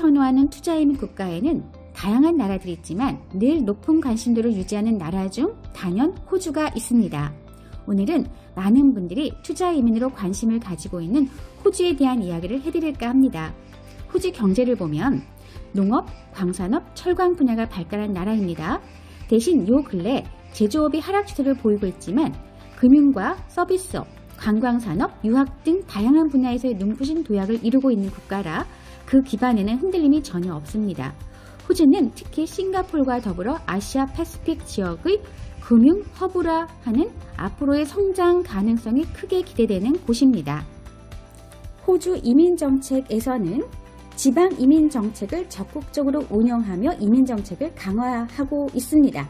선호하는 투자이민 국가에는 다양한 나라들이 있지만 늘 높은 관심도를 유지하는 나라 중 단연 호주가 있습니다. 오늘은 많은 분들이 투자 이민으로 관심을 가지고 있는 호주에 대한 이야기를 해드릴까 합니다. 호주 경제를 보면 농업, 광산업, 철강 분야가 발달한 나라입니다. 대신 요 근래 제조업이 하락 추세를 보이고 있지만 금융과 서비스업, 관광산업, 유학 등 다양한 분야에서의 눈부신 도약을 이루고 있는 국가라 그 기반에는 흔들림이 전혀 없습니다. 호주는 특히 싱가포르와 더불어 아시아 패시픽 지역의 금융 허브라 하는 앞으로의 성장 가능성이 크게 기대되는 곳입니다. 호주 이민정책에서는 지방 이민정책을 적극적으로 운영하며 이민정책을 강화하고 있습니다.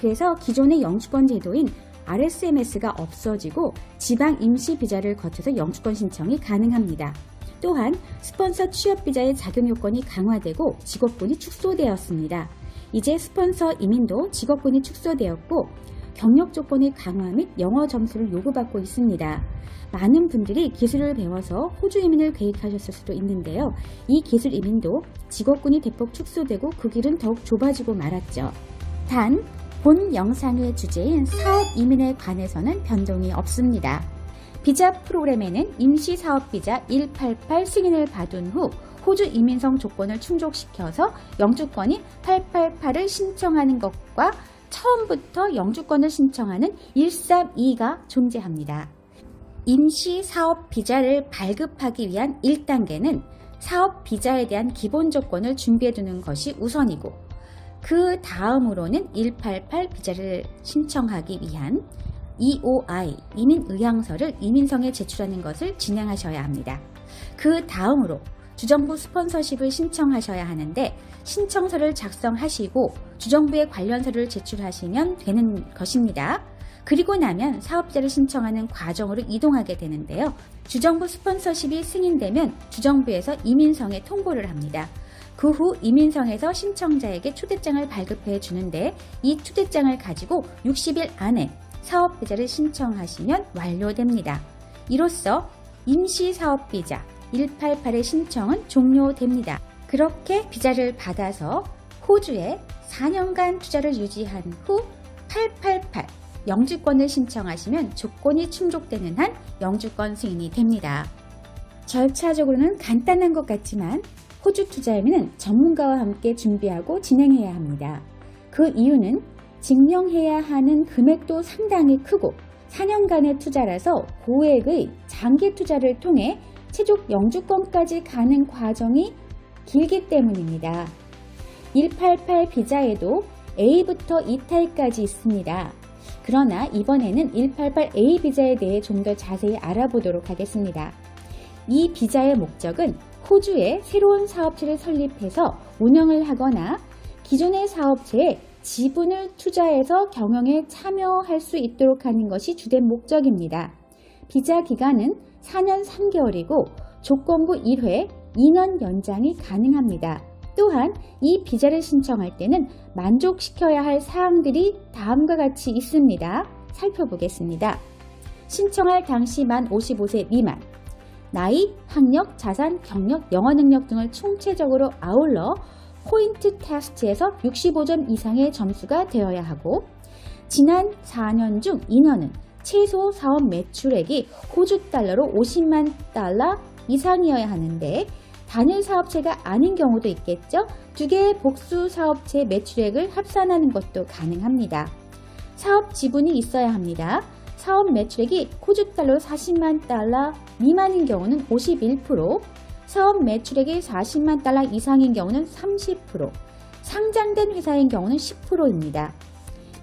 그래서 기존의 영주권 제도인 RSMS가 없어지고 지방 임시비자를 거쳐서 영주권 신청이 가능합니다. 또한 스폰서 취업비자의 작용 요건이 강화되고 직업군이 축소되었습니다. 이제 스폰서 이민도 직업군이 축소되었고 경력 조건의 강화 및 영어 점수를 요구받고 있습니다. 많은 분들이 기술을 배워서 호주 이민을 계획하셨을 수도 있는데요. 이 기술 이민도 직업군이 대폭 축소되고 그 길은 더욱 좁아지고 말았죠. 단, 본 영상의 주제인 사업 이민에 관해서는 변동이 없습니다. 비자 프로그램에는 임시사업비자 188 승인을 받은 후 호주 이민성 조건을 충족시켜서 영주권이 888을 신청하는 것과 처음부터 영주권을 신청하는 132가 존재합니다. 임시사업비자를 발급하기 위한 1단계는 사업비자에 대한 기본 조건을 준비해두는 것이 우선이고 그 다음으로는 188 비자를 신청하기 위한 EOI, 이민의향서를 이민성에 제출하는 것을 진행하셔야 합니다. 그 다음으로 주정부 스폰서십을 신청하셔야 하는데 신청서를 작성하시고 주정부에 관련서를 제출하시면 되는 것입니다. 그리고 나면 사업자를 신청하는 과정으로 이동하게 되는데요. 주정부 스폰서십이 승인되면 주정부에서 이민성에 통보를 합니다. 그 후 이민성에서 신청자에게 초대장을 발급해 주는데 이 초대장을 가지고 60일 안에 사업비자를 신청하시면 완료됩니다. 이로써 임시사업비자 188의 신청은 종료됩니다. 그렇게 비자를 받아서 호주에 4년간 투자를 유지한 후 888 영주권을 신청하시면 조건이 충족되는 한 영주권 승인이 됩니다. 절차적으로는 간단한 것 같지만 호주 투자이민은 전문가와 함께 준비하고 진행해야 합니다. 그 이유는 증명해야 하는 금액도 상당히 크고 4년간의 투자라서 고액의 장기 투자를 통해 최종 영주권까지 가는 과정이 길기 때문입니다. 188 비자에도 A부터 E타입까지 있습니다. 그러나 이번에는 188A 비자에 대해 좀 더 자세히 알아보도록 하겠습니다. 이 비자의 목적은 호주에 새로운 사업체를 설립해서 운영을 하거나 기존의 사업체에 지분을 투자해서 경영에 참여할 수 있도록 하는 것이 주된 목적입니다. 비자 기간은 4년 3개월이고 조건부 1회 2년 연장이 가능합니다. 또한 이 비자를 신청할 때는 만족시켜야 할 사항들이 다음과 같이 있습니다. 살펴보겠습니다. 신청할 당시 만 55세 미만, 나이, 학력, 자산, 경력, 영어 능력 등을 총체적으로 아울러 포인트 테스트에서 65점 이상의 점수가 되어야 하고 지난 4년 중 2년은 최소 사업 매출액이 호주 달러로 50만 달러 이상이어야 하는데 단일 사업체가 아닌 경우도 있겠죠. 두 개의 복수 사업체 매출액을 합산하는 것도 가능합니다. 사업 지분이 있어야 합니다. 사업 매출액이 호주 달러로 40만 달러 미만인 경우는 51%, 사업 매출액이 40만 달러 이상인 경우는 30%, 상장된 회사인 경우는 10%입니다.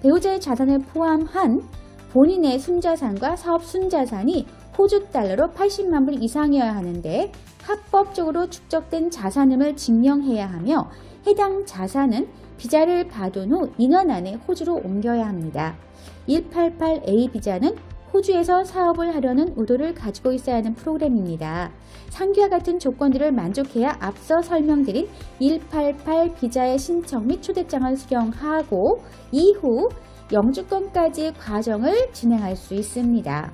배우자의 자산을 포함한 본인의 순자산과 사업 순자산이 호주 달러로 80만 불 이상이어야 하는데 합법적으로 축적된 자산임을 증명해야 하며 해당 자산은 비자를 받은 후 2년 안에 호주로 옮겨야 합니다. 188A 비자는 호주에서 사업을 하려는 의도를 가지고 있어야 하는 프로그램입니다. 상기와 같은 조건들을 만족해야 앞서 설명드린 188 비자의 신청 및 초대장을 수령하고 이후 영주권까지의 과정을 진행할 수 있습니다.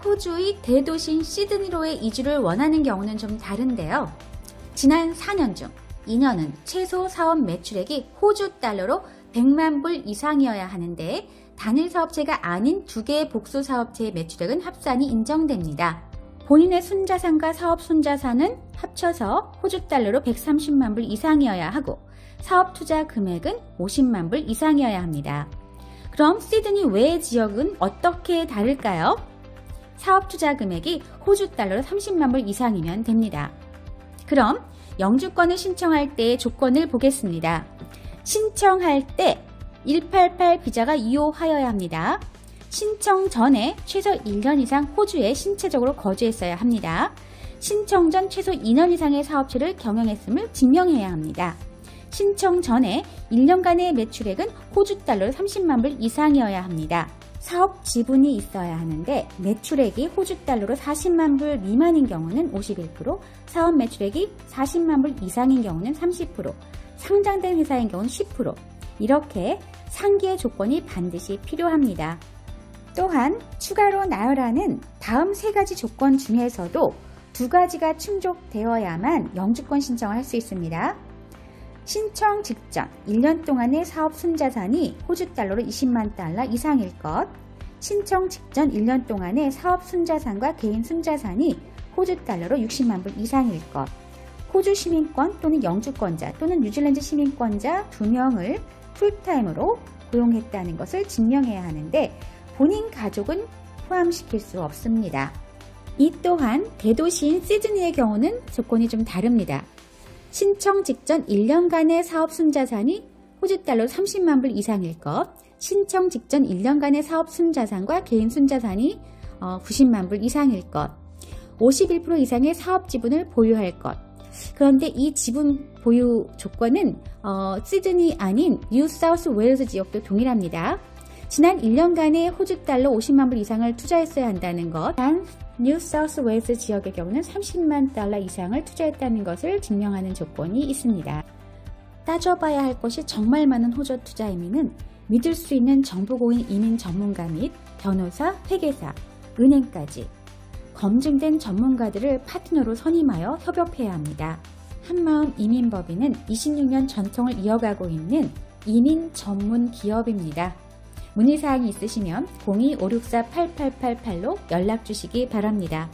호주의 대도시인 시드니로의 이주를 원하는 경우는 좀 다른데요. 지난 4년 중 2년은 최소 사업 매출액이 호주 달러로 100만 불 이상이어야 하는데 단일 사업체가 아닌 2개의 복수 사업체의 매출액은 합산이 인정됩니다. 본인의 순자산과 사업 순자산은 합쳐서 호주 달러로 130만 불 이상이어야 하고 사업 투자 금액은 50만 불 이상이어야 합니다. 그럼 시드니 외 지역은 어떻게 다를까요? 사업 투자 금액이 호주 달러로 30만 불 이상이면 됩니다. 그럼 영주권을 신청할 때의 조건을 보겠습니다. 신청할 때 188 비자가 유효하여야 합니다. 신청 전에 최소 1년 이상 호주에 신체적으로 거주했어야 합니다. 신청 전 최소 2년 이상의 사업체를 경영했음을 증명해야 합니다. 신청 전에 1년간의 매출액은 호주 달러로 30만 불 이상이어야 합니다. 사업 지분이 있어야 하는데 매출액이 호주 달러로 40만 불 미만인 경우는 51%, 사업 매출액이 40만 불 이상인 경우는 30%, 상장된 회사인 경우는 10%, 이렇게 상기의 조건이 반드시 필요합니다. 또한 추가로 나열하는 다음 3가지 조건 중에서도 2가지가 충족되어야만 영주권 신청을 할 수 있습니다. 신청 직전 1년 동안의 사업 순자산이 호주 달러로 20만 달러 이상일 것, 신청 직전 1년 동안의 사업 순자산과 개인 순자산이 호주 달러로 60만 불 이상일 것, 호주 시민권 또는 영주권자 또는 뉴질랜드 시민권자 2명을 풀타임으로 고용했다는 것을 증명해야 하는데 본인 가족은 포함시킬 수 없습니다. 이 또한 대도시인 시드니의 경우는 조건이 좀 다릅니다. 신청 직전 1년간의 사업 순자산이 호주 달러 30만 불 이상일 것, 신청 직전 1년간의 사업 순자산과 개인 순자산이 90만 불 이상일 것, 51% 이상의 사업 지분을 보유할 것. 그런데 이 지분 보유 조건은 시드니 아닌 뉴 사우스 웨일즈 지역도 동일합니다. 지난 1년간의 호주 달러 50만 불 이상을 투자했어야 한다는 것, 단 뉴 사우스 웨일즈 지역의 경우는 30만 달러 이상을 투자했다는 것을 증명하는 조건이 있습니다. 따져봐야 할 것이 정말 많은 호주 투자 이민은 믿을 수 있는 정보고인 이민 전문가 및 변호사, 회계사, 은행까지 검증된 전문가들을 파트너로 선임하여 협업해야 합니다. 한마음 이민법인은 26년 전통을 이어가고 있는 이민 전문 기업입니다. 문의사항이 있으시면 02-564-8888로 연락 주시기 바랍니다.